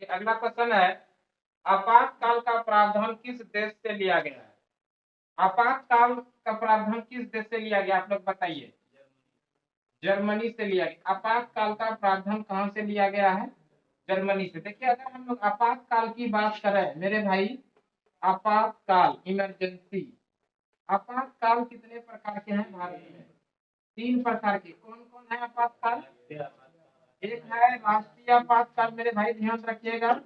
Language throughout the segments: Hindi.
अगला क्वेश्चन है, आपातकाल का प्रावधान किस देश से लिया गया है? आपातकाल का प्रावधान किस देश से लिया गया, आप लोग बताइए। जर्मनी से लिया गया। आपातकाल का प्रावधान कहां से लिया गया है? जर्मनी से। देखिए, अगर हम लोग आपातकाल की बात करें मेरे भाई, आपातकाल इमरजेंसी, आपातकाल कितने प्रकार के हैं भारत में? 3 प्रकार के। कौन कौन है आपातकाल? एक है राष्ट्रीय आपातकाल, मेरे भाई ध्यान रखिएगा।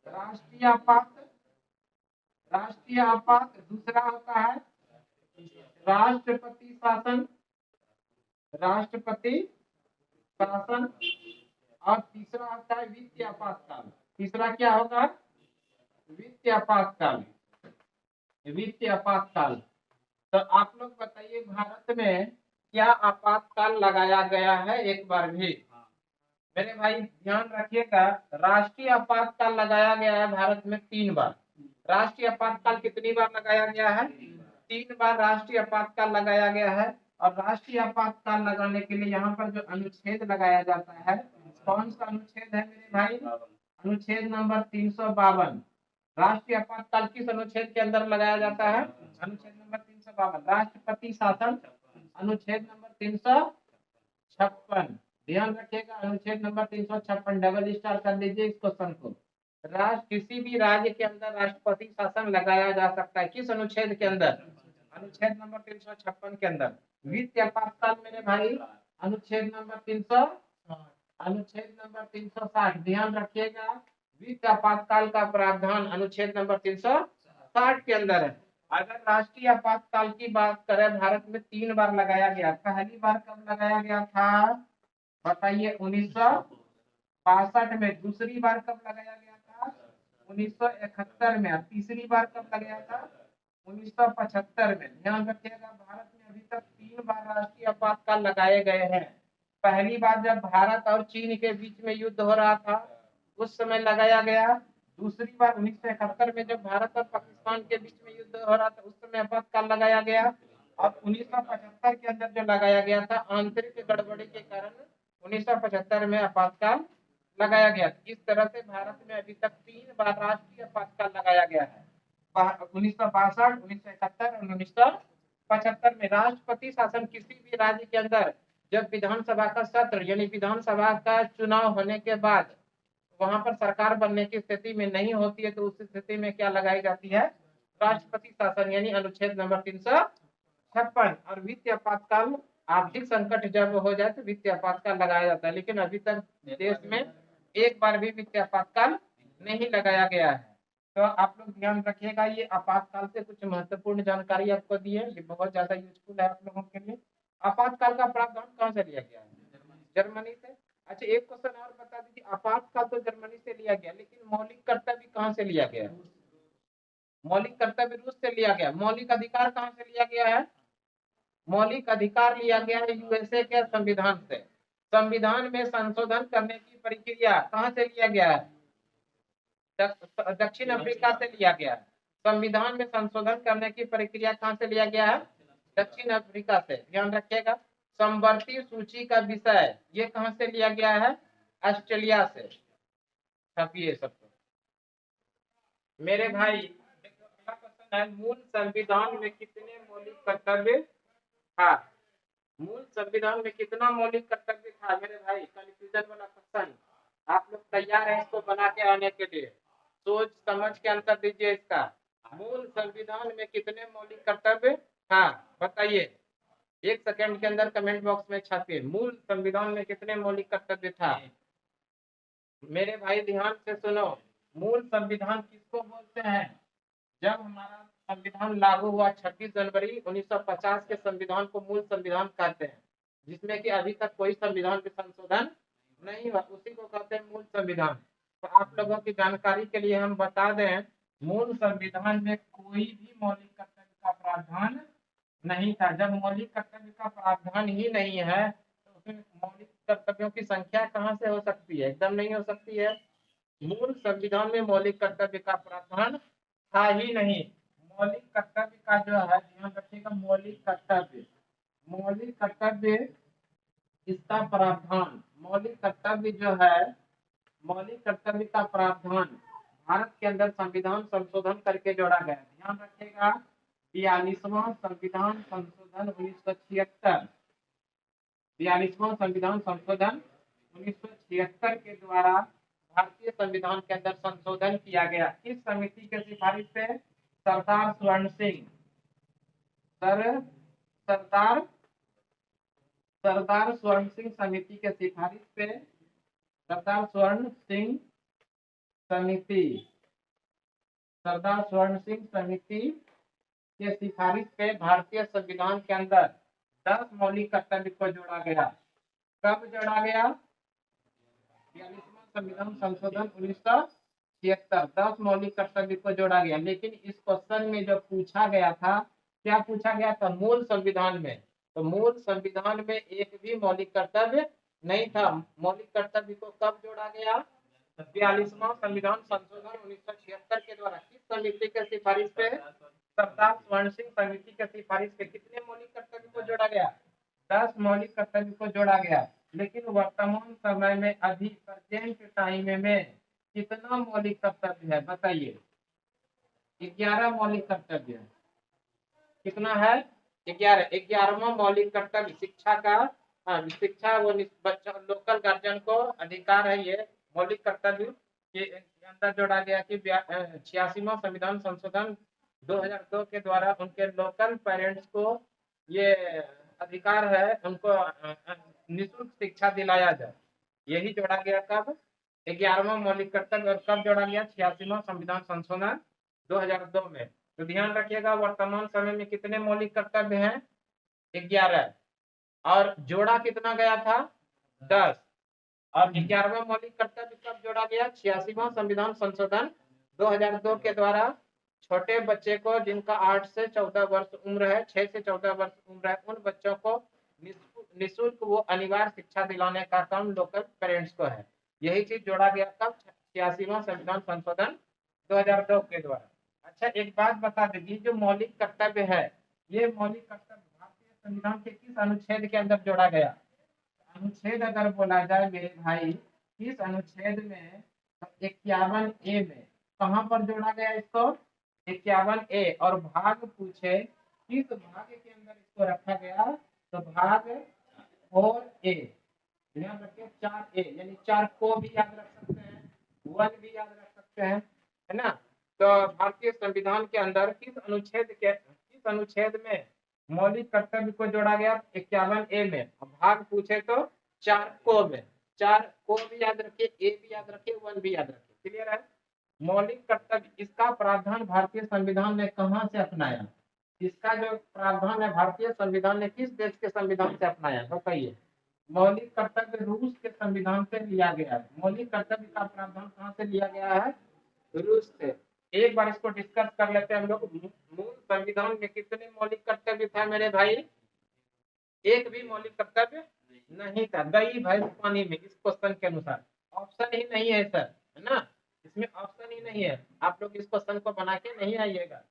राष्ट्रीय आपात, राष्ट्रीय आपात। दूसरा होता है राष्ट्रपति शासन, राष्ट्रपति शासन। और तीसरा आता है वित्तीय आपातकाल। तीसरा क्या होगा? वित्तीय आपातकाल। वित्तीय आपातकाल। तो आप लोग बताइए, भारत में क्या आपातकाल लगाया गया है एक बार भी? मेरे भाई ध्यान रखिएगा, राष्ट्रीय आपातकाल लगाया गया है भारत में 3 बार। राष्ट्रीय आपातकाल कितनी बार लगाया गया है? 3 बार राष्ट्रीय आपातकाल लगाया गया है। और राष्ट्रीय आपातकाल लगाने के लिए यहाँ पर जो अनुच्छेद लगाया जाता है, कौन सा अनुच्छेद है मेरे भाई? अनुच्छेद नंबर 352। राष्ट्रीय आपातकाल किस अनुच्छेद के अंदर लगाया जाता है? अनुच्छेद नंबर 352, राष्ट्रपति शासन। अनुच्छेद नंबर 356। ध्यान रखिएगा, अनुच्छेद नंबर 356, डबल स्टार कर लीजिए इस क्वेश्चन को। किसी भी राज्य के अंदर राष्ट्रपति शासन लगाया जा सकता है, किस अनुच्छेद के अंदर? अनुच्छेद नंबर 356 के अंदर। वित्तीय आपातकाल मेरे भाई अनुच्छेद नंबर 300, अनुच्छेद नंबर 360। ध्यान रखिएगा, वित्तीय आपातकाल का प्रावधान अनुच्छेद नंबर 360 के अंदर है। अगर राष्ट्रीय आपातकाल की बात करें, भारत में 3 बार लगाया गया। पहली बार कब लगाया गया था बताइए? 1962 में। दूसरी बार कब लगाया गया था? 1971 में। और तीसरी बार कब लगाया था? 1975 में। ध्यान रखिएगा, भारत में अभी तक 3 बार राष्ट्रीय आपातकाल लगाए गए हैं। पहली बार जब भारत और चीन के बीच में युद्ध हो रहा था, उस समय लगाया गया। दूसरी बार 1971 में जब भारत और पाकिस्तान के बीच में युद्ध हो रहा था, उस समय आपातकाल लगाया गया। और 1975 के अंदर जो लगाया गया था, आंतरिक गड़बड़ी के कारण 1975 में आपातकाल लगाया गया। इस तरह से भारत में अभी तक 3 बार राष्ट्रीय आपातकाल लगाया गया है। 1962, 1971 और 1975 में। राष्ट्रपति शासन किसी भी राज्य के अंदर जब विधानसभा का सत्र यानी विधानसभा का चुनाव होने के बाद वहां पर सरकार बनने की स्थिति में नहीं होती है, तो उस स्थिति में क्या लगाई जाती है? राष्ट्रपति शासन, यानी अनुच्छेद नंबर 356। और वित्तीय आपातकाल, आर्थिक संकट जब हो जाए तो वित्तीय आपातकाल लगाया जाता है। लेकिन अभी तक देश में एक बार भी वित्तीय आपातकाल नहीं लगाया गया है। तो आप लोग ध्यान रखिएगा, ये आपातकाल से कुछ महत्वपूर्ण जानकारी आपको दी है, ये बहुत ज्यादा यूजफुल है आप लोगों के लिए। आपातकाल का प्रावधान कहाँ से लिया गया है? जर्मनी से। अच्छा, एक क्वेश्चन और बता दीजिए, आपातकाल तो जर्मनी से लिया गया, लेकिन मौलिक कर्तव्य कहाँ से लिया गया? मौलिक कर्तव्य रूस से लिया गया। मौलिक अधिकार कहाँ से लिया गया है? मौलिक अधिकार लिया गया है यूएसए के संविधान से। संविधान में संशोधन करने की प्रक्रिया कहाँ से लिया गया है? दक्षिण अफ्रीका से लिया गया है। संविधान में संशोधन करने की प्रक्रिया कहाँ से लिया गया है? दक्षिण अफ्रीका से। ध्यान रखिएगा, समवर्ती सूची का विषय ये कहाँ से लिया गया है? ऑस्ट्रेलिया से। छापिए सबको मेरे भाई। अगला क्वेश्चन है, मूल संविधान में कितने मौलिक कर्तव्य था? मूल संविधान में कितना मौलिक कर्तव्य था मेरे भाई? कंफ्यूजन वाला क्वेश्चन। आप लोग तैयार हैं इसको बना के आने के लिए? सोच समझ के आंसर दीजिए इसका। मूल संविधान में कितने मौलिक कर्तव्य था बताइए? 1 सेकंड के अंदर कमेंट बॉक्स में छापिए, मूल संविधान में कितने मौलिक कर्तव्य था? मेरे भाई ध्यान से सुनो, मूल संविधान किसको बोलते हैं? जब हमारा संविधान लागू हुआ 26 जनवरी 1950 के संविधान को मूल संविधान कहते हैं, जिसमें कि अभी तक कोई संविधान में संशोधन नहीं हुआ, उसी को कहते हैं मूल संविधान। तो आप लोगों की जानकारी के लिए हम बता दें, मूल संविधान में कोई भी मौलिक कर्तव्य का प्रावधान नहीं था। जब मौलिक कर्तव्य का प्रावधान ही नहीं है, तो उसमें मौलिक कर्तव्यों की संख्या कहाँ से हो सकती है? एकदम नहीं हो सकती है। मूल संविधान में मौलिक कर्तव्य का प्रावधान था ही नहीं। मौलिक कर्तव्य का जो है, ध्यान रखिएगा, मौलिक कर्तव्य, मौलिक कर्तव्य इसका प्रावधान, मौलिक कर्तव्य जो है मौलिक कर्तव्य का प्रावधान भारत के अंदर संविधान संशोधन करके जोड़ा गया। ध्यान रखिएगा, 42वां संविधान संशोधन 1976, 42वां संविधान संशोधन 1976 के द्वारा भारतीय संविधान के अंदर संशोधन किया गया। किस समिति के सिफारिश पे? सरदार स्वर्ण सिंह, सरदार सरदार स्वर्ण सिंह समिति के सिफारिश पे, सरदार स्वर्ण सिंह समिति, सरदार स्वर्ण सिंह समिति के सिफारिश पे भारतीय संविधान के अंदर 10 मौलिक कर्तव्य को जोड़ा गया। कब जोड़ा गया? 42वां संविधान संशोधन 1976, 10 मौलिक कर्तव्य को जोड़ा गया। लेकिन इस क्वेश्चन में जो पूछा गया था, क्या पूछा गया था? मूल संविधान में, तो मूल संविधान में एक भी मौलिक कर्तव्य नहीं था। मौलिक कर्तव्य को कब जोड़ा गया? 42वां संविधान संशोधन 1976 के द्वारा। किस समिति के सिफारिश पे? सरदार स्वर्ण सिंह समिति के सिफारिश पे। कितने मौलिक कर्तव्य को जोड़ा गया? 10 मौलिक कर्तव्य को जोड़ा गया। लेकिन वर्तमान समय में अभी प्रेजेंट टाइम में कितना मौलिक कर्तव्य है बताइए? 11 मौलिक कर्तव्य। कितना है? 11। 11वां मौलिक कर्तव्य शिक्षा का, शिक्षा वो बच्चा लोकल गार्जियन को अधिकार है। ये मौलिक कर्तव्य के अंदर जोड़ा गया कि 86वां संविधान संशोधन 2002 के द्वारा उनके लोकल पेरेंट्स को ये अधिकार है, उनको निःशुल्क शिक्षा दिलाया जाए। यही जोड़ा गया कब? 11वां मौलिक कर्तव्य। और कब जोड़ा गया? 86वां संविधान संशोधन 2002 में। तो ध्यान रखिएगा, वर्तमान समय में कितने मौलिक कर्तव्य हैं? 11। और जोड़ा कितना गया था? 10। और 11वां मौलिक कर्तव्य कब जोड़ा गया? 86वां संविधान संशोधन 2002 के द्वारा छोटे बच्चे को, जिनका 8 से 14 वर्ष उम्र है, 6 से 14 वर्ष उम्र है, उन बच्चों को निःशुल्क वो अनिवार्य शिक्षा दिलाने का काम लोकल पेरेंट्स को है। यही चीज जोड़ा गया कब? 86वां संविधान संशोधन 2002 के द्वारा। अच्छा, एक बात बता दीजिए, जो मौलिक कर्तव्य है, ये मौलिक कर्तव्य भारतीय संविधान के किस अनुच्छेद के अंदर जोड़ा गया? अनुच्छेद अगर बोला जाए मेरे भाई, किस अनुच्छेद में? 51A में। कहाँ पर जोड़ा गया इसको? 51A। और भाग पूछे किस भाग के अंदर इसको रखा गया? तो भाग 4A। ध्यान रखिए, 4A यानी 4 को भी याद रख सकते हैं, 1 भी याद रख सकते हैं, है ना? तो भारतीय संविधान के अंदर किस अनुच्छेद में मौलिक कर्तव्य को जोड़ा गया? 51A में। भाग पूछे तो 4 को में। 4 को भी याद रखिए, ए भी याद रखिए, 1 भी याद रखिए। क्लियर है? मौलिक कर्तव्य, इसका प्रावधान भारतीय संविधान ने कहां से अपनाया? इसका जो प्रावधान है भारतीय संविधान ने किस देश के संविधान से अपनाया बताइए? मौलिक कर्तव्य रूस के संविधान से लिया गया है। मौलिक कर्तव्य का प्रावधान कहां से लिया गया है? रूस से। एक बार इसको डिस्कस कर लेते हैं हम लोग। मूल संविधान में कितने मौलिक कर्तव्य था मेरे भाई? एक भी मौलिक कर्तव्य नहीं था। गई भाई पानी में, इस क्वेश्चन के अनुसार ऑप्शन ही नहीं है सर, है ना? इसमें ऑप्शन ही नहीं है। आप लोग इस क्वेश्चन को बना के नहीं आइएगा।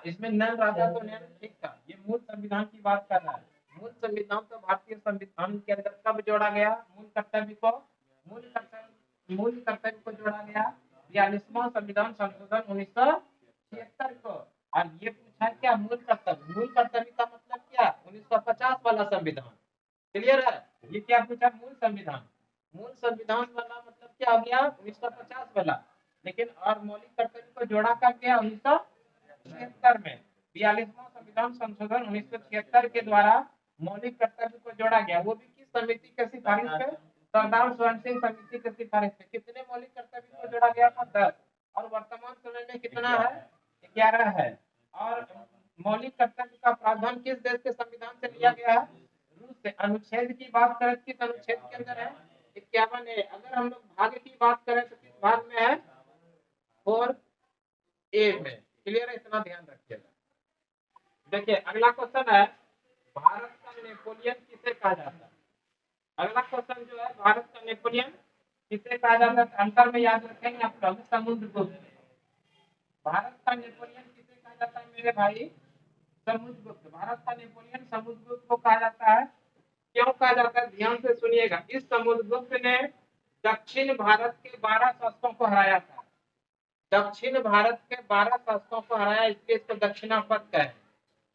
इसमें नल रहता तो नल ठीक था। ये मूल संविधान की बात कर रहा है। मूल संविधान तो भारतीय संविधान के अंदर कब जोड़ा गया? मूल कर्तव्य को जोड़ा गया 42वां संविधान संशोधन 1976 को। और ये पूछा क्या? मूल कर्तव्य का मतलब क्या? 1950 वाला संविधान। क्लियर है? ये क्या पूछा? मूल संविधान वाला मतलब क्या हो गया? 1950 वाला। लेकिन और मौलिक कर्तव्य को जोड़ा कब गया? 1976 में। 42वां संविधान संशोधन 1976 के द्वारा मौलिक कर्तव्य को जोड़ा गया। वो भी किस समिति के सिफारिश पे? सरदार स्वर्ण सिंह समिति के सिफारिश पे। कितने मौलिक कर्तव्य को जोड़ा गया था? 10। और वर्तमान समय में कितना है? 11 है। और मौलिक कर्तव्य का प्रावधान किस देश के संविधान से लिया गया है? रूस से। अनुच्छेद की बात करें किस अनुच्छेद के अंदर है? 51A। अगर हम लोग भाग की बात करें तो किस भाग में है? 4A में। क्लियर है? इतना ध्यान रखिएगा। देखिए अगला क्वेश्चन है, भारत का नेपोलियन किसे कहा जाता है? अगला क्वेश्चन जो है, भारत का नेपोलियन किसे कहा जाता है? आंसर में याद रखेंगे आप लोग, समुद्रगुप्त। भारत का नेपोलियन किसे कहा जाता है मेरे भाई? समुद्रगुप्त। भारत का नेपोलियन समुद्रगुप्त को कहा जाता है। क्यों कहा जाता है? ध्यान से सुनिएगा। इस समुद्रगुप्त ने दक्षिण भारत के 12 शासकों को हराया था। दक्षिण भारत के 12 शासकों को हराया, इसलिए इसको दक्षिणापद कहे।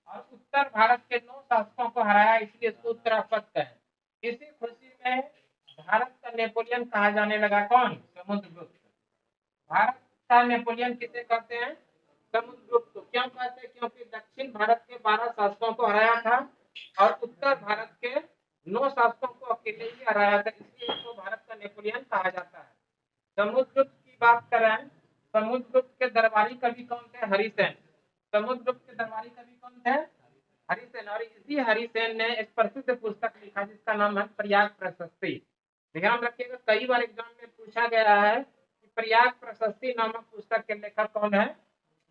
और उत्तर भारत के 9 शासकों को हराया, इसलिए इसको उत्तरापद कहे। इसी खुशी में भारत का नेपोलियन कहा जाने लगा कौन? समुद्रगुप्त। भारत का नेपोलियन किसे कहते हैं? समुद्रगुप्त। क्यों कहते हैं? क्योंकि दक्षिण भारत के 12 शासकों को हराया था और उत्तर भारत के 9 शासकों को अकेले ही हराया था, इसलिए इसको भारत का नेपोलियन कहा जाता है। समुद्रगुप्त की बात करें, समुद्रगुप्त के दरबारी कवि कौन थे? हरिसेन। समुद्रगुप्त के दरबारी कवि कौन थे? हरिसेन। और इसी हरिसेन ने एक प्रसिद्ध पुस्तक लिखा जिसका नाम है प्रयाग प्रशस्ति। ध्यान रखिएगा, कई बार एग्जाम में पूछा गया है कि प्रयाग प्रशस्ति नामक पुस्तक के लेखक कौन है?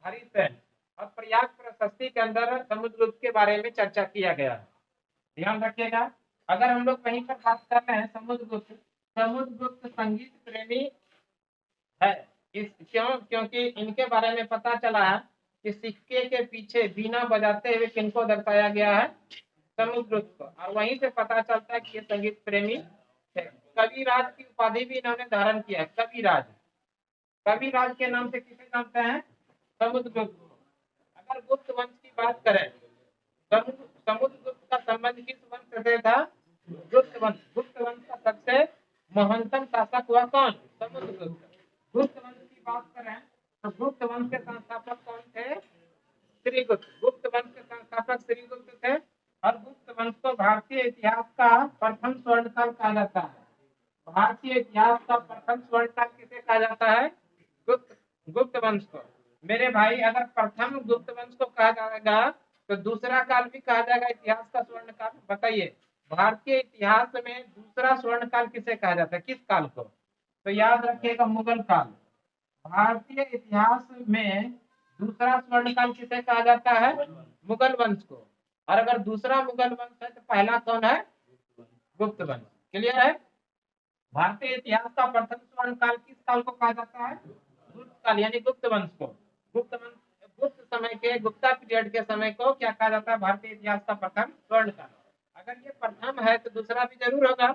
हरिसेन। और प्रयाग प्रशस्ति के अंदर समुद्रगुप्त के बारे में चर्चा किया गया है। ध्यान रखिएगा। अगर हम लोग वहीं पर बात कर रहे हैं, समुद्रगुप्त, समुद्रगुप्त संगीत प्रेमी है। क्योंकि इनके बारे में पता चला है कि सिक्के के पीछे बीना बजाते हुए किनको दर्शाया गया है? समुद्रगुप्त को। और वहीं से पता चलता है कि ये संगीत प्रेमी है। कविराज की उपाधि भी इन्होंने धारण किया है, कविराज। कविराज के नाम से किसे जानते हैं? समुद्रगुप्त। अगर गुप्त वंश की बात करें, समुद्रगुप्त का संबंध किस वंश से था? गुप्त वंश। गुप्त वंश का सबसे महानतम शासक हुआ कौन? समुद्रगुप्त। गुप्त वंश की बात करें तो गुप्त वंश के संस्थापक कौन थे? श्रीगुप्त। गुप्त वंश के संस्थापक श्रीगुप्त थे। और गुप्त वंश को भारतीय इतिहास का प्रथम स्वर्णकाल कहा जाता है। भारतीय इतिहास का प्रथम स्वर्णकाल किसे कहा जाता है? गुप्त वंश को। मेरे भाई, अगर प्रथम गुप्त वंश को कहा जाएगा तो दूसरा काल भी कहा जाएगा इतिहास का स्वर्ण काल। बताइए, भारतीय इतिहास में दूसरा स्वर्ण काल किसे कहा जाता है? किस काल को? तो याद रखिएगा, मुगल काल। भारतीय इतिहास में दूसरा स्वर्ण काल किसे कहा जाता है? मुगल वंश को। और अगर दूसरा मुगल वंश है तो पहला कौन है? गुप्त वंश। क्लियर है? भारतीय इतिहास का प्रथम स्वर्ण काल किस काल को कहा जाता है? गुप्त काल, यानी गुप्त वंश को। गुप्त वंश, गुप्त समय के, गुप्ता पीरियड के समय को क्या कहा जाता है? भारतीय इतिहास का प्रथम स्वर्ण काल। अगर ये प्रथम है तो दूसरा भी जरूर होगा।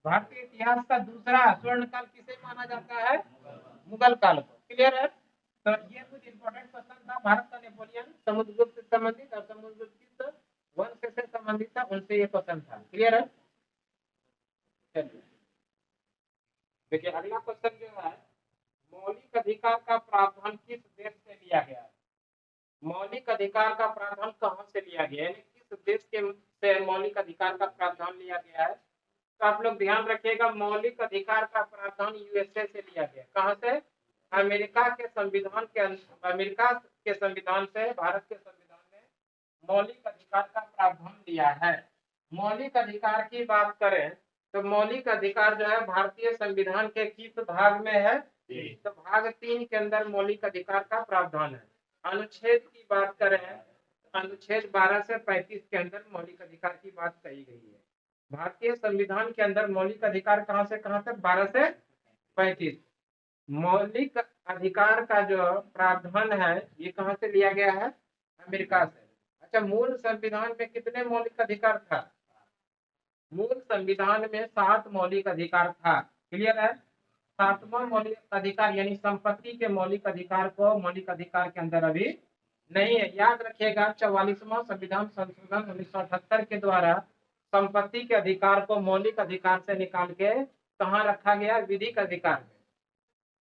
भारतीय इतिहास का दूसरा स्वर्ण काल किसे माना जाता है? मुगल काल को। क्लियर है? तो ये कुछ इंपॉर्टेंट क्वेश्चन था। भारत का नेपोलियन समुद्रगुप्त से संबंधित और समुद्रगुप्त किस वंश से संबंधित था, उनसे ये क्वेश्चन था। क्लियर है? चलिए देखिए, अगला क्वेश्चन जो है, मौलिक अधिकार का प्रावधान किस देश से लिया गया है? मौलिक अधिकार का प्रावधान कहां से लिया गया है, यानी किस देश के से मौलिक अधिकार का प्रावधान लिया गया है? तो आप लोग ध्यान रखिएगा, मौलिक अधिकार का प्रावधान यूएसए से लिया गया। कहां से? अमेरिका के संविधान के, अमेरिका के संविधान से भारत के संविधान ने मौलिक अधिकार का प्रावधान लिया है। मौलिक अधिकार की बात करें तो मौलिक अधिकार जो है भारतीय संविधान के किस भाग में है? तो भाग 3 के अंदर मौलिक अधिकार का प्रावधान है। अनुच्छेद की बात करें, अनुच्छेद 12 से 35 के अंदर मौलिक अधिकार की बात कही गई है। भारतीय संविधान के अंदर मौलिक अधिकार कहां से कहां तक? 12 से 35। मौलिक अधिकार का जो प्रावधान है ये कहां से लिया गया है? अमेरिका से। अच्छा, मूल संविधान में कितने मौलिक अधिकार था? मूल संविधान में 7 मौलिक अधिकार था। क्लियर है? 7वां मौलिक अधिकार यानी संपत्ति के मौलिक अधिकार को मौलिक अधिकार के अंदर अभी नहीं है। याद रखिएगा, 44वां संविधान संशोधन 1978 के द्वारा संपत्ति के अधिकार को मौलिक अधिकार से निकाल के कहाँ रखा गया? विधिक अधिकार में।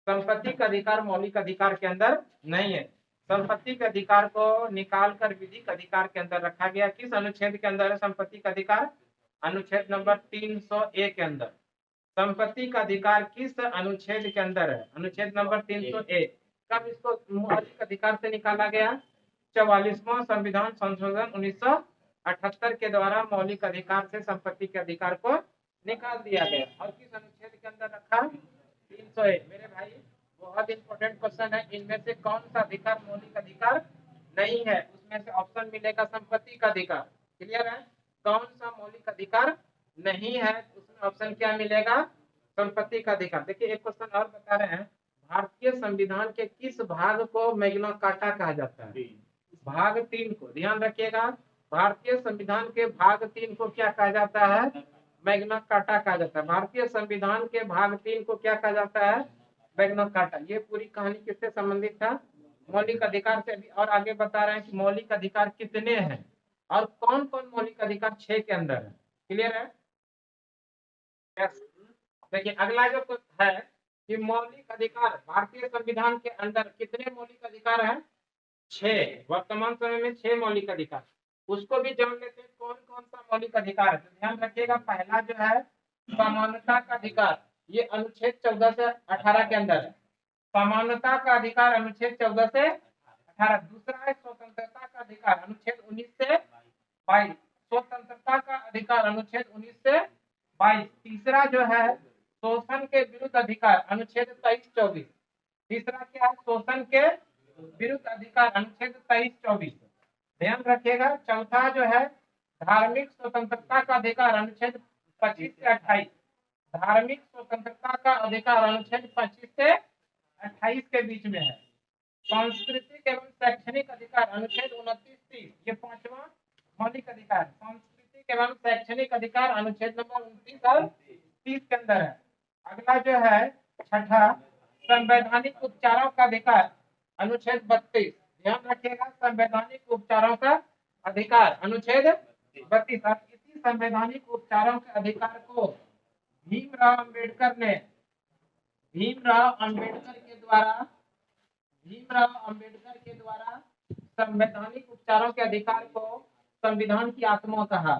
संपत्ति का अधिकार मौलिक अधिकार के अंदर नहीं है। संपत्ति के अधिकार को निकाल कर विधिक अधिकार के अंदर रखा गया। किस अनुच्छेद के अंदर है संपत्ति का अधिकार? अनुच्छेद नंबर 301 के अंदर। संपत्ति का अधिकार किस अनुच्छेद के अंदर है? अनुच्छेद नंबर 301। कब इसको मौलिक अधिकार से निकाला गया? 44वां संविधान संशोधन 1978 के द्वारा मौलिक अधिकार से संपत्ति के अधिकार को निकाल दिया गया। और किस अनुच्छेद के अंदर रखा? 301। मेरे भाई, बहुत इंपॉर्टेंट क्वेश्चन है। इनमें से कौन सा अधिकार मौलिक अधिकार नहीं है? उसमें से ऑप्शन मिलेगा संपत्ति का अधिकार। क्लियर है? कौन सा मौलिक अधिकार नहीं है? उसमें ऑप्शन क्या मिलेगा? संपत्ति का अधिकार। देखिए, एक क्वेश्चन और बता रहे हैं, भारतीय संविधान के किस भाग को मैग्ना कार्टा कहा जाता है? भाग 3 को। ध्यान रखिएगा, भारतीय संविधान के भाग 3 को क्या कहा जाता है? मैग्ना कार्टा कहा जाता है। भारतीय संविधान के भाग 3 को क्या कहा जाता है? Magna carta. ये पूरी कहानी किससे संबंधित था? मौलिक अधिकार से। अभी और आगे बता रहे हैं कि मौलिक अधिकार कितने हैं और कौन कौन मौलिक अधिकार 6 के अंदर है। क्लियर है? Yes. देखिए अगला जो कुछ है कि मौलिक अधिकार भारतीय संविधान के अंदर कितने मौलिक अधिकार हैं? 6। वर्तमान समय में 6 मौलिक अधिकार। उसको भी जान लेते हैं कौन कौन सा मौलिक अधिकार है। तो ध्यान रखिएगा, पहला जो है समानता का अधिकार, ये अनुच्छेद 14 से 18 के अंदर है। समानता का अधिकार अनुच्छेद 14 से 18। दूसरा है स्वतंत्रता का अधिकार, अनुच्छेद 19 से 22। स्वतंत्रता का अधिकार अनुच्छेद 19 से 22। तीसरा जो है शोषण के विरुद्ध अधिकार, अनुच्छेद 23-24। तीसरा क्या है? शोषण के विरुद्ध अधिकार, अनुच्छेद 23-24। ध्यान रखिएगा। चौथा जो है धार्मिक स्वतंत्रता का अधिकार, अनुच्छेद 25 से 28। धार्मिक स्वतंत्रता का अधिकार अनुच्छेद 25 से 28 के बीच में है। सांस्कृतिक एवं शैक्षणिक अधिकार, अनुच्छेद 29-30। ये 5वां मौलिक अधिकार। सांस्कृतिक एवं शैक्षणिक अधिकार अनुच्छेद नंबर 29 और 30 के अंदर है। अगला जो है छठा संवैधानिक उपचारों का अधिकार, अनुच्छेद 32। ध्यान रखिएगा, संवैधानिक उपचारों का अधिकार अनुच्छेद 32। और इसी संवैधानिक उपचारों के अधिकार को भीमराव अंबेडकर ने भीमराव अंबेडकर के द्वारा संवैधानिक उपचारों के अधिकार को संविधान की आत्मा कहा।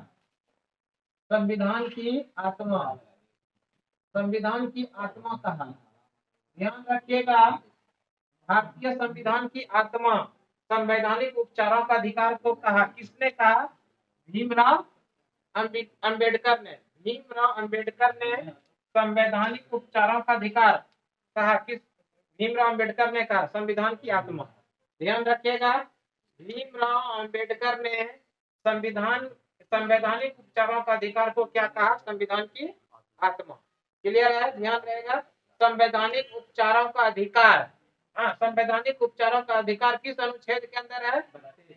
संविधान की आत्मा कहा। ध्यान रखिएगा, भारतीय संविधान की आत्मा संवैधानिक उपचारों का अधिकार को कहा। किसने कहा? भीमराव अंबेडकर ने। भीमराव अंबेडकर ने संवैधानिक उपचारों का अधिकार कहा। किस? भीमराव अंबेडकर ने कहा संविधान की आत्मा। ध्यान रखिएगा, भीमराव अंबेडकर ने संवैधानिक उपचारों का अधिकार को क्या कहा? संविधान की आत्मा। क्लियर है? ध्यान रहेगा, संवैधानिक उपचारों का अधिकार। हाँ, संवैधानिक उपचारों का अधिकार किस अनुच्छेद के अंदर है?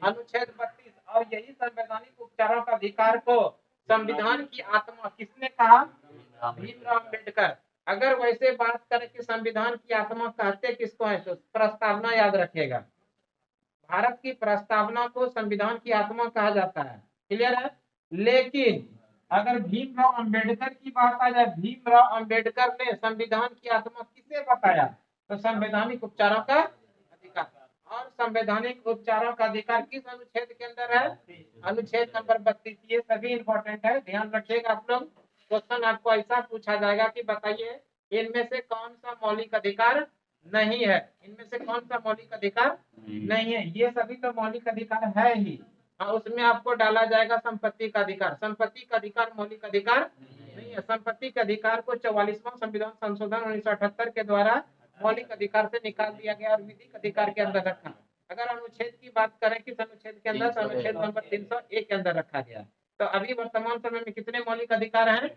अनुच्छेद 32। और यही संवैधानिक उपचारों का अधिकार को संविधान की आत्मा किसने कहा? भीमराव अंबेडकर। अगर वैसे बात करें कि संविधान की आत्मा कहते किसको है, तो प्रस्तावना याद रखिएगा। भारत की प्रस्तावना को संविधान की आत्मा कहा जाता है। क्लियर है? लेकिन अगर भीमराव अंबेडकर की बात आ जाए, भीमराव अंबेडकर ने संविधान की आत्मा किसे बताया? तो संवैधानिक उपचारों का अधिकार। और संवैधानिक उपचारों का अधिकार किस अनुच्छेद के अंदर है? अनुच्छेद नंबर 32। ये सभी इंपॉर्टेंट है, ध्यान रखिएगा आप लोग। क्वेश्चन आपको ऐसा पूछा जाएगा कि बताइए इनमें से कौन सा मौलिक अधिकार नहीं है। इनमें से कौन सा मौलिक अधिकार नहीं है? ये सभी तो मौलिक अधिकार है ही। हाँ, उसमें आपको डाला जाएगा संपत्ति का अधिकार। संपत्ति का अधिकार मौलिक अधिकार नहीं है। संपत्ति के अधिकार को 44वां संविधान संशोधन 1978 के द्वारा मौलिक अधिकार से निकाल दिया गया और विधिक अधिकार के अंदर रखा। अगर अनुच्छेद की बात करें किस अनुच्छेद के अंदर, तो अनुच्छेद नंबर 301 के अंदर रखा गया। तो अभी वर्तमान समय में कितने मौलिक अधिकार हैं?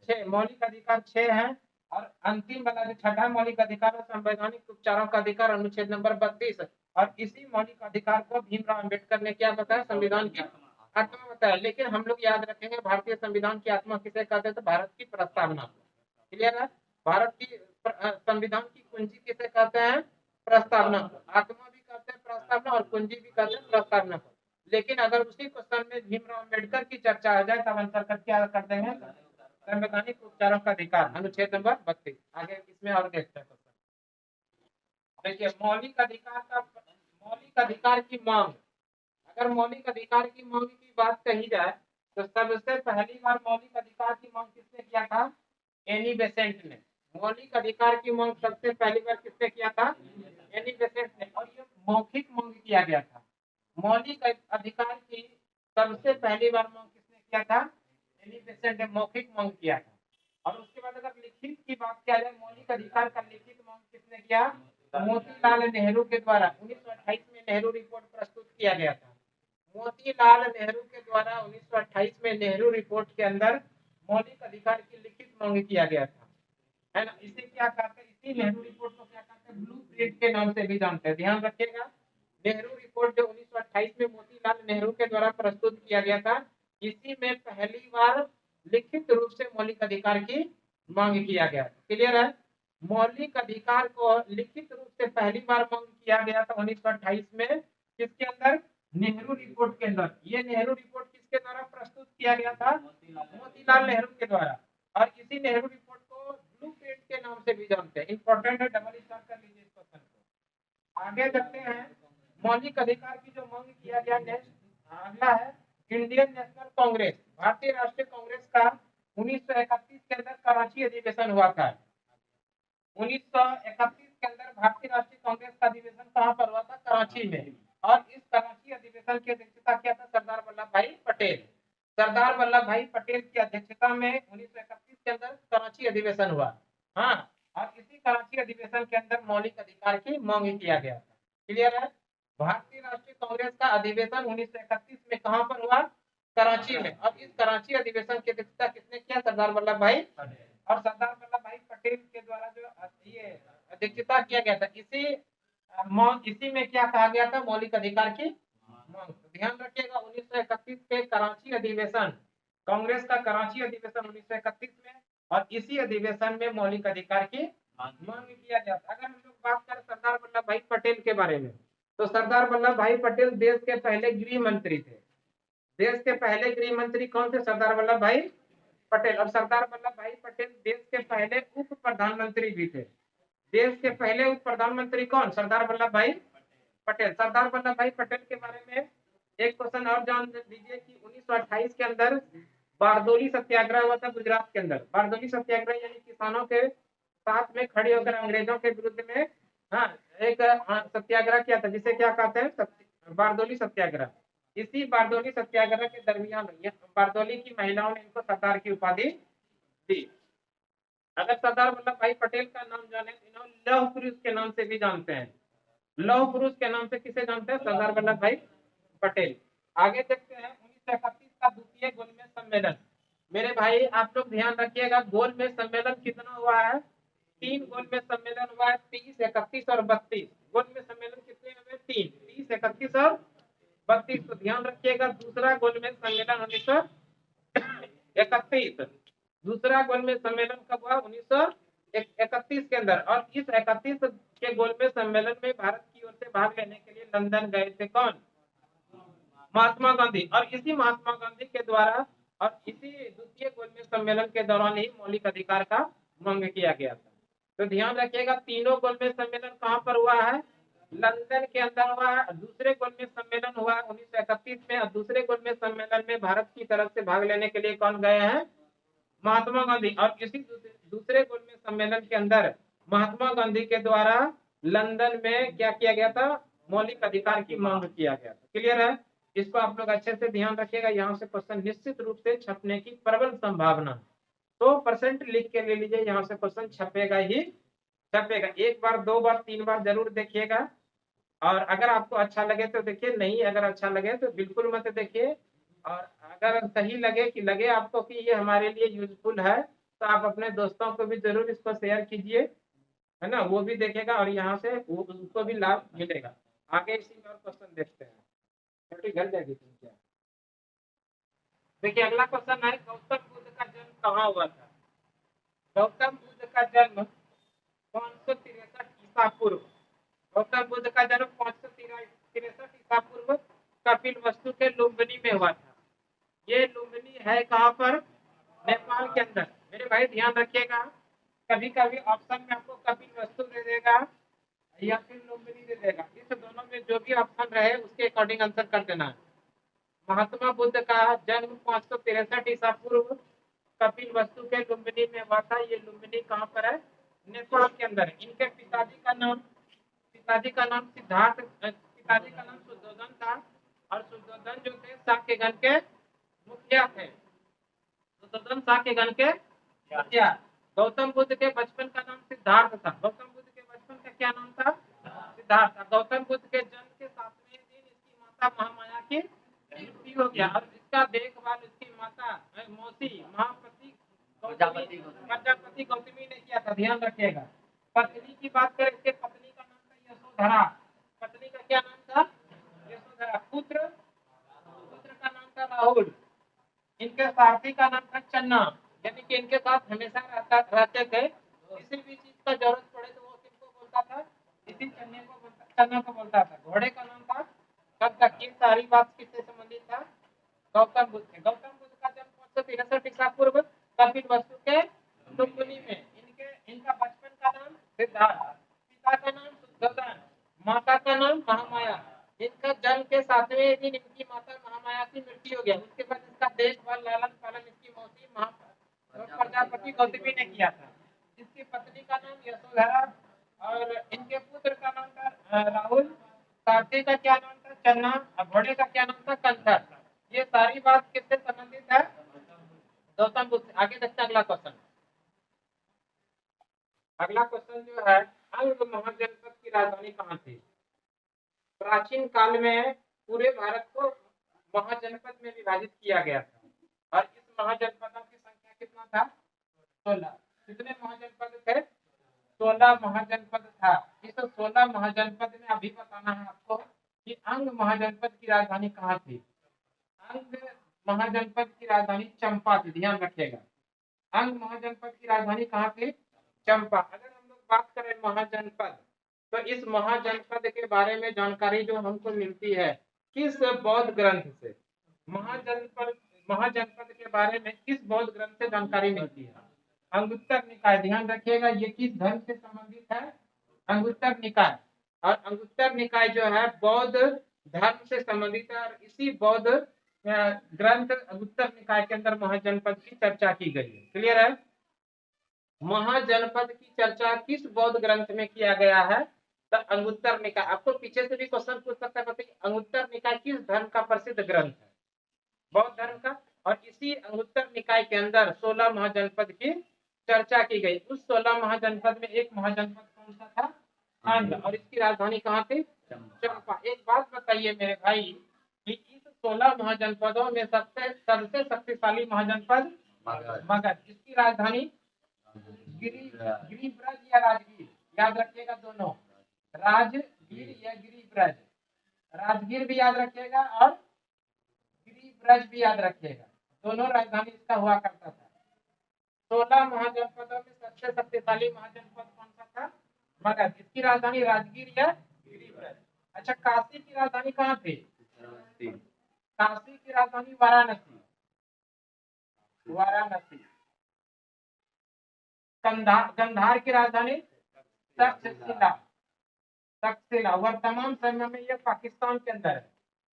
6 मौलिक अधिकार 6 हैं। और अंतिम वाला जो छठा मौलिक अधिकार है संवैधानिक उपचारों का अधिकार, अनुच्छेद नंबर 32। और इसी मौलिक अधिकार को भीमराव अंबेडकर ने क्या बताया? संविधान की आत्मा बताया। लेकिन हम लोग याद रखेंगे भारतीय संविधान की आत्मा किसे कहते हैं? तो भारत की प्रस्तावना। क्लियर है? भारत की संविधान की कुंजी किसे कहते हैं? प्रस्तावना। आत्मा भी कहते हैं प्रस्तावना और कुंजी भी कहते हैं प्रस्तावना। लेकिन अगर उसी क्वेश्चन में भीमराव अंबेडकर की चर्चा आ जाए तब आंसर कर क्या कर देंगे? संवैधानिक उपचारों का अधिकार, अनुच्छेद नंबर 32। आगे इसमें और देखते हैं। देखिए मौलिक अधिकार की मांग। अगर मौलिक अधिकार की मांग की बात कही जाए तो सबसे पहली बार मौलिक अधिकार की मांग किसने किया था? एनी बेसेंट ने। मौलिक अधिकार की मांग सबसे पहली बार किसने किया था? एनी बेसेंट ने। और ये मौखिक मांग किया गया था। मौलिक अधिकार की सबसे पहली बार मांग किसने किया था? एनी बेसेंट ने मौखिक मांग किया था। और उसके बाद अगर लिखित की बात किया जाए, मौलिक अधिकार का लिखित मांग किसने किया? मोतीलाल नेहरू के द्वारा 1928 में नेहरू रिपोर्ट प्रस्तुत किया गया था। मोतीलाल नेहरू के द्वारा 1928 में नेहरू रिपोर्ट के अंदर मौलिक अधिकार की लिखित मांग किया गया था, है ना। इसे क्या कहते हैं? इसी नेहरू रिपोर्ट को क्या कहते हैं? ब्लूप्रिंट के नाम से भी जानते हैं। ध्यान रखिएगा, नेहरू रिपोर्ट जो 1928 में मोतीलाल नेहरू के द्वारा प्रस्तुत किया गया था, इसी में पहली बार लिखित रूप से मौलिक अधिकार की मांग किया गया। क्लियर है? मौलिक अधिकार को लिखित रूप से पहली बार मांग किया गया था 1928 में। किसके अंदर? नेहरू रिपोर्ट के अंदर। ये नेहरू रिपोर्ट किसके द्वारा प्रस्तुत किया गया था? मोतीलाल नेहरू के द्वारा। और इसी नेहरू रिपोर्ट को ब्लूप्रिंट के नाम से भी जानते हैं। इंपॉर्टेंट है, डबल स्टार कर लीजिए इस क्वेश्चन को। आगे देखते हैं मौलिक अधिकार की जो मांग किया गया। नेक्स्ट अगला है इंडियन नेशनल कांग्रेस, भारतीय राष्ट्रीय कांग्रेस का 1931 के अंदर कराची अधिवेशन हुआ था। 1931 के अंदर भारतीय राष्ट्रीय कांग्रेस का अधिवेशन कहां पर हुआ था? कराची में। और इस कराची अधिवेशन की अध्यक्षता किया था सरदार वल्लभ भाई पटेल। सरदार वल्लभ भाई पटेल की अध्यक्षता में 1931 के अंदर कराची अधिवेशन हुआ। हाँ, और इसी कराची अधिवेशन के अंदर मौलिक अधिकार की मांग किया गया था। क्लियर है? भारतीय राष्ट्रीय कांग्रेस का अधिवेशन 1931 में कहां पर हुआ? कराची में। और इस कराची अधिवेशन की अध्यक्षता किसने किया? सरदार वल्लभ भाई पटेल। और सरदार वल्लभ भाई पटेल के द्वारा जो ये अध्यक्षता किया गया था, इसी में क्या कहा गया था? मौलिक अधिकार की मांग। ध्यान रखिएगा 1931 के कराची अधिवेशन, कांग्रेस का कराची अधिवेशन 1931 में, और इसी अधिवेशन में मौलिक अधिकार की मांग किया गया था। अगर हम लोग बात करें सरदार वल्लभ भाई पटेल के बारे में, तो सरदार वल्लभ भाई पटेल देश के पहले गृह मंत्री थे। देश के पहले गृह मंत्री कौन थे? सरदार वल्लभ भाई पटेल। और सरदार वल्लभ भाई पटेल देश के पहले उप प्रधानमंत्री भी थे। देश के पहले उप प्रधानमंत्री कौन? सरदार वल्लभ भाई पटेल। सरदार वल्लभ भाई पटेल के बारे में एक क्वेश्चन और जान लीजिए कि 1928 के अंदर बारदोली सत्याग्रह हुआ था गुजरात के अंदर। बारदोली सत्याग्रह यानी किसानों के साथ में खड़े होकर अंग्रेजों के विरुद्ध में हाँ एक सत्याग्रह किया था, जिसे क्या कहते हैं? बारदोली सत्याग्रह। इसी बारदोली सत्याग्रह के दरमियान बारदोली की महिलाओं ने इनको सरदार की उपाधि दी। अगर सरदार वल्लभ भाई पटेल का नाम जाने तो इन्होंने लौह पुरुष के नाम से भी जानते हैं। लौह पुरुष के नाम से किसे जानते हैं? सरदार वल्लभ भाई पटेल। आगे देखते हैं 1931 का द्वितीय गोलमेज सम्मेलन। मेरे भाई आप लोग ध्यान रखिएगा, गोलमेज सम्मेलन कितना हुआ है? 3 गोलमेज सम्मेलन हुआ है, 30, 31 और 32। गोलमेज सम्मेलन कितने हुए? 3, 30, 31 और 32। तो ध्यान रखिएगा दूसरा गोलमेज सम्मेलन 1931। दूसरा गोलमेज सम्मेलन कब हुआ? 1931 के अंदर। और इस 31 के गोलमेज सम्मेलन में भारत की ओर से भाग लेने के लिए लंदन गए थे कौन? महात्मा गांधी। और इसी महात्मा गांधी के द्वारा और इसी द्वितीय गोलमेज सम्मेलन के दौरान ही मौलिक अधिकार का मांग किया गया था। तो ध्यान रखिएगा तीनों गोलमेज सम्मेलन कहां पर हुआ है? लंदन के अंदर हुआ है। दूसरे गोलमेज सम्मेलन हुआ 1931 में, और दूसरे गोलमेज सम्मेलन में भारत की तरफ से भाग लेने के लिए कौन गए हैं? महात्मा गांधी। और इसी दूसरे गोलमेज सम्मेलन के अंदर महात्मा गांधी के द्वारा लंदन में क्या किया गया था? मौलिक अधिकार की मांग किया गया था। क्लियर है? इसको आप लोग अच्छे से ध्यान रखिएगा, यहाँ से क्वेश्चन निश्चित रूप से छपने की प्रबल संभावना। 100% लिख के ले लीजिए, यहाँ से क्वेश्चन छपेगा ही छपेगा। एक बार, 2 बार, 3 बार जरूर देखिएगा। और अगर आपको अच्छा लगे तो देखिए, नहीं अगर अच्छा लगे तो बिल्कुल मत देखिए। और अगर सही लगे कि लगे आपको कि ये हमारे लिए यूजफुल है, तो आप अपने दोस्तों को भी जरूर इसको शेयर कीजिए, है ना? वो भी देखेगा और यहाँ से उसको भी लाभ मिलेगा। आगे इसी में और क्वेश्चन देखते हैं। छोटी घर जाएगी तुम क्या? देखिए अगला क्वेश्चन है, गौतम बुद्ध का जन्म कहाँ हुआ था? गौतम बुद्ध का जन्म 563 ईसा पूर्व। गौतम बुद्ध का जन्म 563 ईसा पूर्व कपिल वस्तु के लुम्बिनी में हुआ था। ये लुम्बिनी है कहाँ पर? नेपाल के अंदर। मेरे भाई ध्यान रखिएगा, कभी कभी ऑप्शन में आपको कपिल वस्तु दे देगा या फिर लुम्बिनी दे देगा। इस दोनों में जो भी ऑप्शन रहे उसके अकॉर्डिंग आंसर कर देना है। महात्मा बुद्ध का जन्म 563 ईसा पूर्व कपिल वस्तु के लुम्बिनी में हुआ था। ये लुम्बिनी कहाँ पर है? नेपाल के अंदर। इनके पिताजी का नाम सिद्धार्थ, पिताजी का नाम शुद्धोधन था। और शुद्धोधन जो थे शाक्यगण के मुखिया थे। शुद्धोधन शाक्यगण के मुखिया। गौतम बुद्ध के बचपन का नाम सिद्धार्थ था। गौतम बुद्ध के बचपन का क्या नाम था? सिद्धार्थ। गौतम बुद्ध के जन्म के 7वें दिन इसकी माता महामाया की मृत्यु हो गया। और इसका देखभाल इसकी माता मौसी महापति प्रजापति गौतमी ने किया था। ध्यान रखिएगा। पत्नी की बात करें, इसके पत्नी का नाम था यशोधरा। पत्नी का क्या नाम था? यशोधरा। पुत्र का नाम था राहुल। इनके सारथी का नाम था चन्ना, यानी कि इनके साथ हमेशा रहते थे। किसी भी चीज का जरूरत पड़े तो वो किसको बोलता था, इसी चन्ना को बोलता था। घोड़े का नाम था कंदक। ये सारी बात किससे संबंधित था, गौतम बुद्ध से। गौतम बुद्ध का जन्म 563 ईसा पूर्व कपिलवस्तु के लुम्बिनी में। इनका बचपन का नाम सिद्धार्थ, पिता का नाम शुद्धोधन, माता का नाम महामाया। इनका जन्म के 7वें दिन इनकी माता महामाया की मृत्यु हो गया। उसके बाद इसका देखभाल लालन पालन इसकी मौसी प्रजापति गौतमी ने किया था। इसकी पत्नी का नाम यशोधरा और इनके पुत्र का नाम था राहुल। सारथी का क्या नाम था, चन्ना। और घोड़े का क्या नाम था, कंथर। ये सारी बात किससे संबंधित है, गौतम बुद्ध से। आगे देखते हैं अगला क्वेश्चन। अगला क्वेश्चन जो है, अंग महाजनपद की राजधानी कहाँ थी। प्राचीन काल में पूरे भारत को महाजनपद में विभाजित किया गया था और इस महाजनपदों की संख्या कितना था, 16। कितने महाजनपद थे, 16 महाजनपद था। इस 16 महाजनपद में अभी बताना है आपको कि अंग महाजनपद की राजधानी कहाँ थी। अंग महाजनपद की राजधानी चंपा थी, ध्यान रखिएगा। अंग महाजनपद की राजधानी कहाँ थी, चंपा। अगर हम लोग बात करें महाजनपद, तो इस महाजनपद के बारे में जानकारी जो हमको मिलती है किस बौद्ध ग्रंथ से, महाजनपद के बारे में किस बौद्ध ग्रंथ से जानकारी मिलती है, अंगुत्तर निकाय। ध्यान रखिएगा ये किस धर्म से संबंधित है, अंगुत्तर निकाय। और अंगुत्तर निकाय जो है बौद्ध धर्म से संबंधित है और इसी बौद्ध ग्रंथ अंगुत्तर निकाय के अंदर महाजनपद की चर्चा की गई है। क्लियर है। महाजनपद की चर्चा किस बौद्ध ग्रंथ में किया गया है, तो अंगुत्तर निकाय। आपको पीछे से भी क्वेश्चन पूछ सकता है, बताइए अंगुत्तर निकाय किस धर्म का प्रसिद्ध ग्रंथ है, बौद्ध धर्म का। और इसी अंगुत्तर निकाय के अंदर 16 महाजनपद की चर्चा की गई। उस 16 महाजनपद में एक महाजनपद कौन सा था, अंग। और इसकी राजधानी कहाँ थी, चंपा। एक बात बताइए मेरे भाई कि इस 16 महाजनपदों में सबसे शक्तिशाली महाजनपद मगध। इसकी राजधानी गिरिब्रज या राजगीर, याद रखिएगा दोनों, राजगीर या गिरिब्रज। राजगीर भी याद रखिएगा और गिरिब्रज भी याद रखिएगा, दोनों राजधानी इसका हुआ करता था। 16 महाजनपदों में सबसे शक्तिशाली महाजनपद कौन सा था, मगध। इसकी राजधानी राजगीर या गिरिब्रज। अच्छा, काशी की राजधानी कहाँ थी, काशी की राजधानी वाराणसी, वाराणसी। गंधार की राजधानी तक्षशिला, तक्षशिला। वर्तमान समय में ये पाकिस्तान के अंदर है।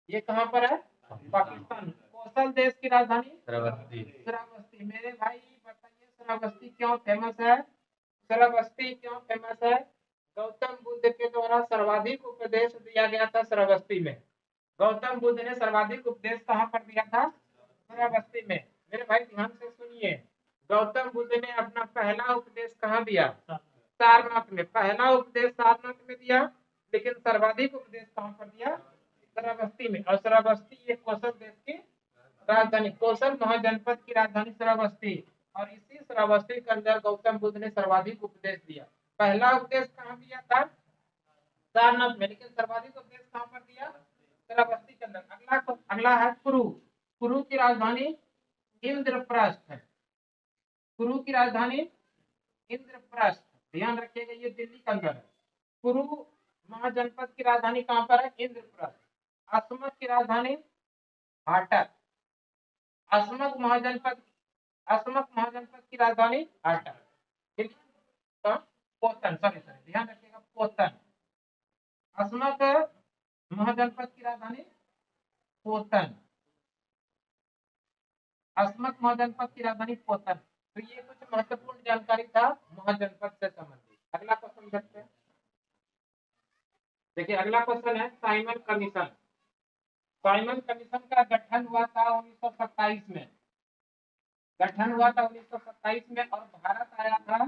ये कहाँ पर है, पाकिस्तान। कौशल देश की राजधानी श्रावस्ती। मेरे भाई बताइए श्रावस्ती क्यों फेमस है, श्रावस्ती क्यों फेमस है। गौतम बुद्ध के द्वारा सर्वाधिक उपदेश दिया गया था श्रावस्ती में। गौतम बुद्ध ने सर्वाधिक उपदेश कहाँ पर दिया था, श्रावस्ती में। मेरे भाई ध्यान से सुनिए, गौतम बुद्ध ने अपना पहला उपदेश कहाँ दिया, सारनाथ में। पहला उपदेश सारनाथ में दिया, लेकिन सर्वाधिक उपदेश कहाँ पर दिया, श्रावस्ती में। और श्रावस्ती ये कौशल देश की राजधानी, कौशल महाजनपद की राजधानी श्रावस्ती। और इसी श्रावस्ती के अंदर गौतम बुद्ध ने सर्वाधिक उपदेश दिया। पहला उपदेश कहाँ दिया था, सारनाथ में, लेकिन सर्वाधिक उपदेश कहाँ पर दिया, श्रावस्ती के अंदर। अगला है कुरु। कुरु की राजधानी इंद्रप्रस्थ है, कुरु की राजधानी इंद्रप्रस्थ। ध्यान रखिएगा ये दिल्ली के अंदर है। कुरु महाजनपद की राजधानी कहाँ पर है, इंद्रप्रस्थ। असमक की राजधानी हाटक। असमक महाजनपद की राजधानी हाटक। ठीक है, पोतन, सॉरी ध्यान रखिएगा, पोतन। असमक महाजनपद की राजधानी पोतन, असमक महाजनपद की राजधानी पोतन। तो ये कुछ महत्वपूर्ण जानकारी था महाजनपद से संबंधित। अगला क्वेश्चन देखते हैं। देखिए अगला क्वेश्चन है साइमन कमीशन। साइमन कमीशन का गठन हुआ था 1927 में, गठन हुआ था 1927 में। और भारत आया था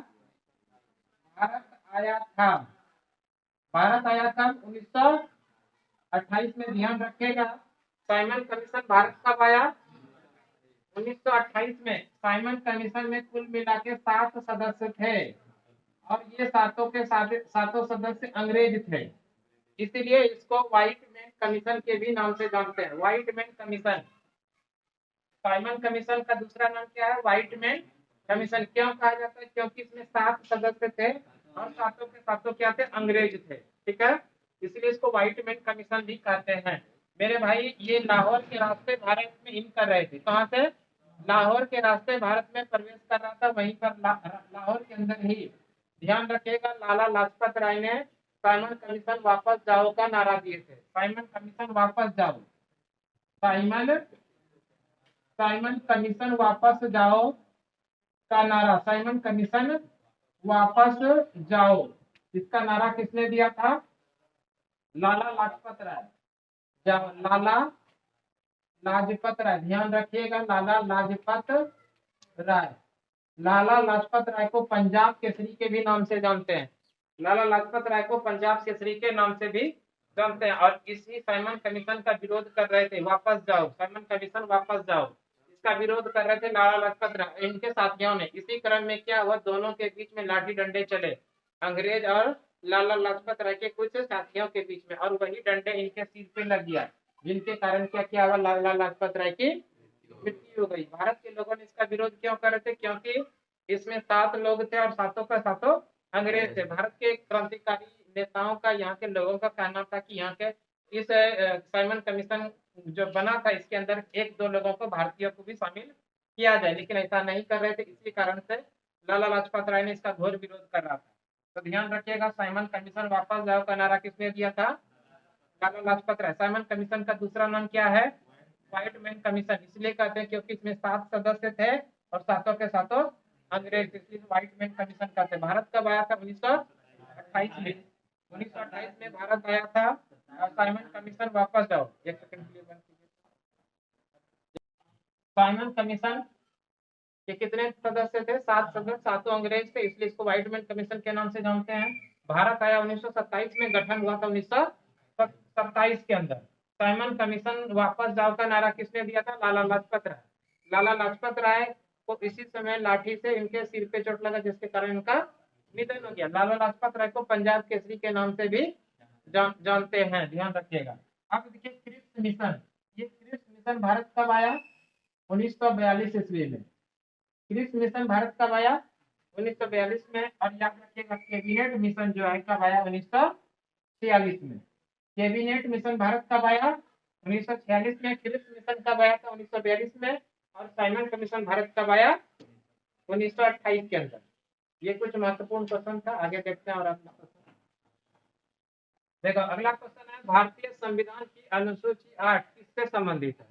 1928 में। ध्यान रखिएगा, साइमन कमीशन भारत कब आया, 1928 में। साइमन कमीशन में कुल मिला के 7 सदस्य थे और ये सातों सदस्य अंग्रेज थे, इसीलिए इसको व्हाइट मैन कमीशन के भी नाम से जानते हैं, white man commission. Simon commission का दूसरा नाम क्या है? Whitman commission. क्यों कहा जाता है? क्योंकि इसमें 7 सदस्य थे और सातों के सातों क्या थे? अंग्रेज थे। ठीक है, इसलिए इसको व्हाइटमैन कमीशन भी कहते हैं। मेरे भाई ये लाहौर के रास्ते भारत में इन कर रहे थे। कहाँ से? लाहौर के रास्ते भारत में प्रवेश कर रहा था, वहीं पर लाहौर के अंदर ही। ध्यान रखिएगा, लाला लाजपत राय ने साइमन कमीशन वापस जाओ का नारा दिए थे। साइमन कमीशन वापस जाओ, साइमन साइमन कमीशन वापस जाओ का नारा, साइमन कमीशन वापस जाओ, इसका नारा किसने दिया था? लाला लाजपत राय। लाला लाजपत राय, ध्यान रखिएगा, लाला लाजपत राय। लाला लाजपत राय को पंजाब केसरी के भी नाम से जानते हैं। लाला लाजपत राय को पंजाब केसरी के नाम से भी जानते हैं, और इसी साइमन कमीशन का विरोध कर रहे थे। वापस जाओ, साइमन कमीशन वापस जाओ, इसका विरोध कर रहे थे लाला लाजपत राय इनके साथियों ने। इसी क्रम में क्या हुआ? दोनों के बीच में लाठी डंडे चले, अंग्रेज और लाला लाजपत राय के कुछ साथियों के बीच में, और वही डंडे इनके सिर पे लग गया, जिनके कारण क्या हुआ? लाला लाजपत राय की मृत्यु हो गई। भारत के लोगों ने इसका विरोध क्यों कर रहे थे? क्योंकि इसमें 7 लोग थे और सातों का सातों अंग्रेज थे। भारत के क्रांतिकारी नेताओं का, यहाँ के लोगों का कहना था कि यहाँ के इस साइमन कमीशन जो बना था, इसके अंदर 1-2 लोगों को, भारतीयों को भी शामिल किया जाए, लेकिन ऐसा नहीं कर रहे थे। इसी कारण से लाला लाजपत राय ने इसका घोर विरोध कर रहा था। तो ध्यान रखिएगा, साइमन कमीशन वापस जाओ का नारा किसने दिया था? लाला लाजपत राय। साइमन कमीशन का दूसरा नाम क्या है? Whitman commission. इसलिए कहते हैं क्योंकि इसमें 7 सदस्य थे और सातों के सातों अंग्रेज, इसलिए व्हाइटमैन कमीशन कहते हैं। भारत कब आया था? 1928 में। 1928 में भारत आया था, और साइमन कमीशन वापस जाओ। एक सेकंड के लिए बंद कीजिए। साइमन कमीशन के कितने सदस्य थे? 7 सदस्य, सातों अंग्रेज थे, इसलिए इसको व्हाइटमैन कमीशन के नाम से जानते हैं। भारत आया 1927 में, गठन हुआ था 1927 के अंदर। साइमन कमीशन वापस जाओ का नारा किसने दिया था? लाला लाजपत राय। लाला लाजपत राय को इसी समय लाठी से इनके सिर पे चोट लगा, जिसके कारण इनका निधन हो गया। लाला लाजपत राय को पंजाब केसरी के नाम से भी जानते हैं, ध्यान रखिएगा। अब देखिए क्रिप्स मिशन। ये क्रिप्स मिशन भारत कब आया? 1942 ईस्वी में। क्रिप्स मिशन भारत कब आया? 1942 में। और याद रखिएगा, कैबिनेट मिशन जो है कब आया? 1946 में। कैबिनेट मिशन भारत कब आया? 1946 में। क्रिप्स मिशन कब आया था? 1942 में। और साइमन कमीशन भारत कब आया? 1928 के अंदर। ये कुछ महत्वपूर्ण क्वेश्चन था, आगे देखते हैं। और अगला क्वेश्चन देखो, अगला क्वेश्चन है, भारतीय संविधान की अनुसूची 8 किससे संबंधित है?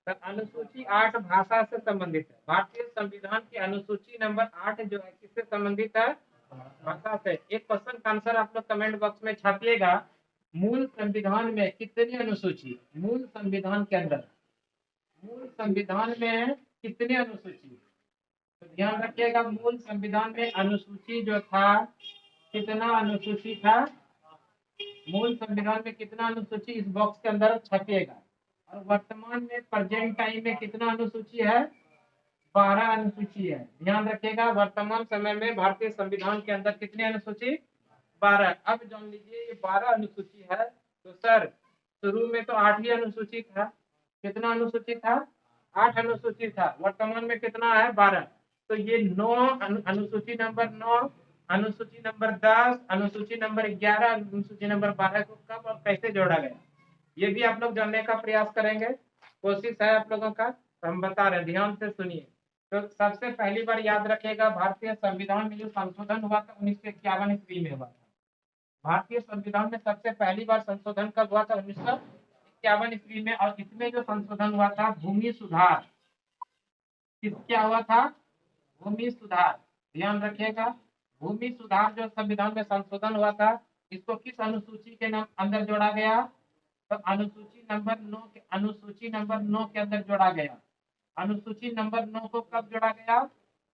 तो अनुसूची 8 भाषा से संबंधित है। भारतीय संविधान की अनुसूची नंबर 8 जो है किससे संबंधित है? भाषा से। एक क्वेश्चन का आंसर आप लोग कमेंट बॉक्स में छापिएगा। मूल संविधान में कितनी अनुसूची? मूल संविधान के अंदर, मूल संविधान में कितनी अनुसूची? तो ध्यान रखिएगा, मूल संविधान में अनुसूची जो था, कितना अनुसूची था? मूल संविधान में कितना अनुसूची, इस बॉक्स के अंदर छपिएगा। और वर्तमान में प्रेजेंट टाइम में कितना अनुसूची है? 12 अनुसूची है। ध्यान रखिएगा, वर्तमान समय में भारतीय संविधान के अंदर कितनी अनुसूची? 12। अब जान लीजिए, ये 12 अनुसूची है, तो सर शुरू में तो 8 ही अनुसूची था। कितना अनुसूची था? 8 अनुसूची था। वर्तमान में कितना है? 12। तो ये 9 अनुसूची नंबर 9, अनुसूची नंबर 10, अनुसूची नंबर 11, अनुसूची नंबर 12 को कब और कैसे जोड़ा गया, ये भी आप लोग जानने का प्रयास करेंगे। कोशिश है आप लोगों का, तो हम बता रहे हैं, ध्यान से सुनिए। तो सबसे पहली बार याद रखेगा, भारतीय संविधान में जो संशोधन हुआ था 1951 ईस्वी में हुआ था। भारतीय संविधान में सबसे पहली बार संशोधन कब हुआ था? 1951 ईस्वी में। और इसमें जो संशोधन हुआ था, भूमि सुधार। क्या हुआ था? भूमि सुधार। ध्यान रखिएगा, भूमि सुधार जो संविधान में संशोधन हुआ था, इसको किस अनुसूची के नाम अंदर जोड़ा गया? तो अनुसूची नंबर 9 के अंदर जोड़ा गया। अनुसूची नंबर 9 को कब जोड़ा गया?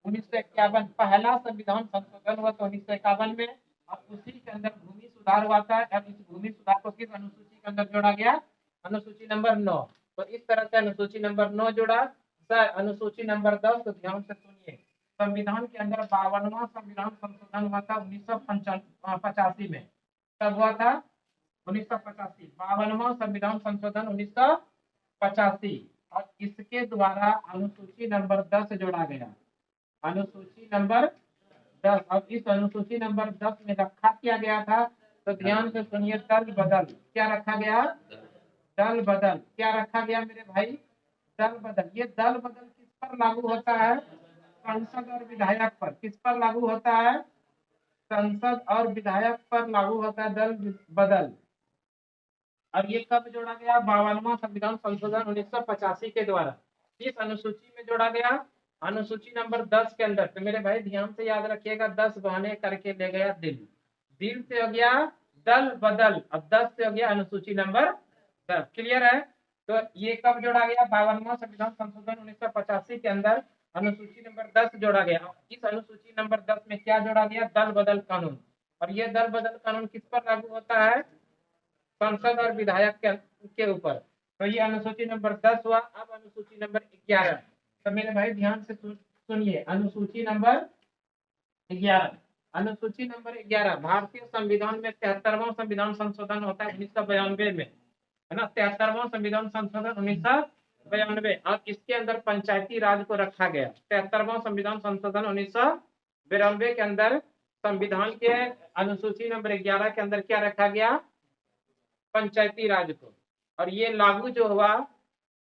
1951। पहला संविधान संशोधन हुआ था 1951 में, और उसी के अंदर भूमि सुधार हुआ था। और इस भूमि सुधार को किस अनुसूची के अंदर जोड़ा गया? अनुसूची नंबर 9। तो इस तरह से अनुसूची नंबर 9 जोड़ा। सर अनुसूची नंबर 10, तो ध्यान से सुनिए, संविधान के अंदर 52वां संविधान संशोधन हुआ था 1985 में। कब हुआ था? 1985। 52वां संविधान संशोधन 1985। और इसके द्वारा अनुसूची नंबर 10 जोड़ा गया। अनुसूची नंबर 10। अब इस अनुसूची नंबर 10 में रखा क्या गया था, तो ध्यान से सुनिए, दल बदल। क्या रखा गया, दल बदल। क्या रखा गया मेरे भाई, दल बदल। ये दल बदल किस पर लागू होता है, संसद और विधायक पर। किस पर लागू होता है, संसद और विधायक पर लागू होता है दल बदल। और ये कब जोड़ा गया, 52वां संविधान संशोधन 1985 के द्वारा। इस अनुसूची में जोड़ा गया, अनुसूची नंबर 10 के अंदर। तो मेरे भाई ध्यान से याद रखिएगा, 10 बहने करके ले गया दिल। दिल से हो गया दल बदल, अब 10 से हो गया अनुसूची नंबर 10। क्लियर है। तो ये कब जोड़ा गया, 52वां संविधान संशोधन 1985 के अंदर अनुसूची नंबर 10 जोड़ा गया। इस अनुसूची नंबर 10 में क्या जोड़ा गया, दल बदल कानून। और ये दल बदल कानून किस पर लागू होता है, संसद और विधायक के ऊपर। तो ये अनुसूची नंबर 10 हुआ। अब अनुसूची नंबर 11। तो मेरे भाई ध्यान से सुनिए, अनुसूची नंबर 11। अनुसूची नंबर 11 भारतीय संविधान में 73वां संविधान संशोधन होता है 1992 में, है ना। 73वां संविधान संशोधन 1992। और इसके अंदर पंचायती राज को रखा गया। 73वां संविधान संशोधन 1992 के अंदर संविधान के अनुसूची नंबर 11 के अंदर क्या रखा गया, पंचायती राज को। और ये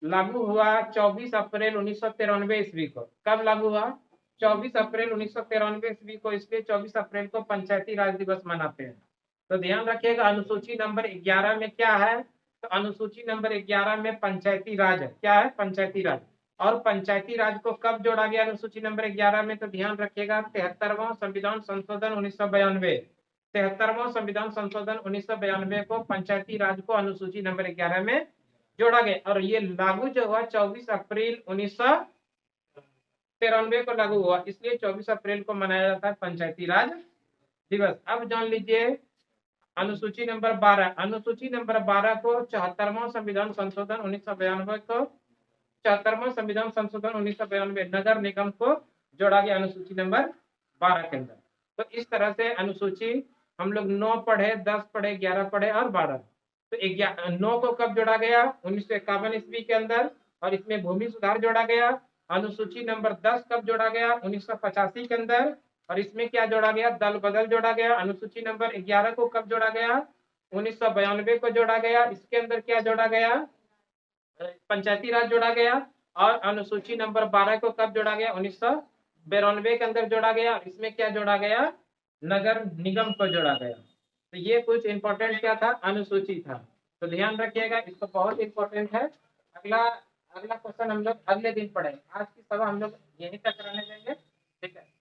लागू हुआ 24 अप्रैल 1993 ईस्वी को। कब लागू हुआ, 24 अप्रैल 1993 ईस्वी को। इसलिए 24 अप्रैल को पंचायती राज दिवस मनाते हैं। तो ध्यान रखिएगा, अनुसूची नंबर 11 में क्या है, तो अनुसूची नंबर 11 में पंचायती राज है। क्या है, पंचायती राज। और पंचायती राज को कब जोड़ा गया अनुसूची नंबर 11 में, तो ध्यान रखिएगा, 73वां संविधान संशोधन 1992। 73वां संविधान संशोधन 1992 को पंचायती राज को अनुसूची नंबर 11 में जोड़ा गया। और ये लागू जो हुआ 24 अप्रैल 1993 को लागू हुआ। इसलिए 24 अप्रैल को मनाया जाता है पंचायती राज दिवस। अब जान लीजिए अनुसूची नंबर 12। अनुसूची नंबर 12 को 74वां संविधान संशोधन 1992 को 74वां संविधान संशोधन 1992 नगर निगम को जोड़ा गया अनुसूची नंबर 12 के अंदर। तो इस तरह से अनुसूची हम लोग 9 पढ़े, 10 पढ़े, 11 पढ़े और 12। तो 9 को कब जोड़ा गया, 1951 ईस्वी के अंदर। और इसमें भूमि सुधार जोड़ा गया। अनुसूची नंबर 10 कब जोड़ा गया, 1985 के अंदर। और इसमें क्या जोड़ा गया, दल बदल जोड़ा गया। अनुसूची नंबर 11 को कब जोड़ा गया, 1992 को जोड़ा गया। इसके अंदर क्या जोड़ा गया, पंचायती राज जोड़ा गया। और अनुसूची नंबर 12 को कब जोड़ा गया, 1992 के अंदर जोड़ा गया। इसमें क्या जोड़ा गया, नगर निगम को जोड़ा गया। तो ये कुछ इंपॉर्टेंट क्या था, अनुसूची था। तो ध्यान रखिएगा, इसको बहुत इंपॉर्टेंट है। अगला क्वेश्चन हम लोग अगले दिन पढ़ेंगे। आज की सभा हम लोग यहीं तक रहने देंगे, ठीक है।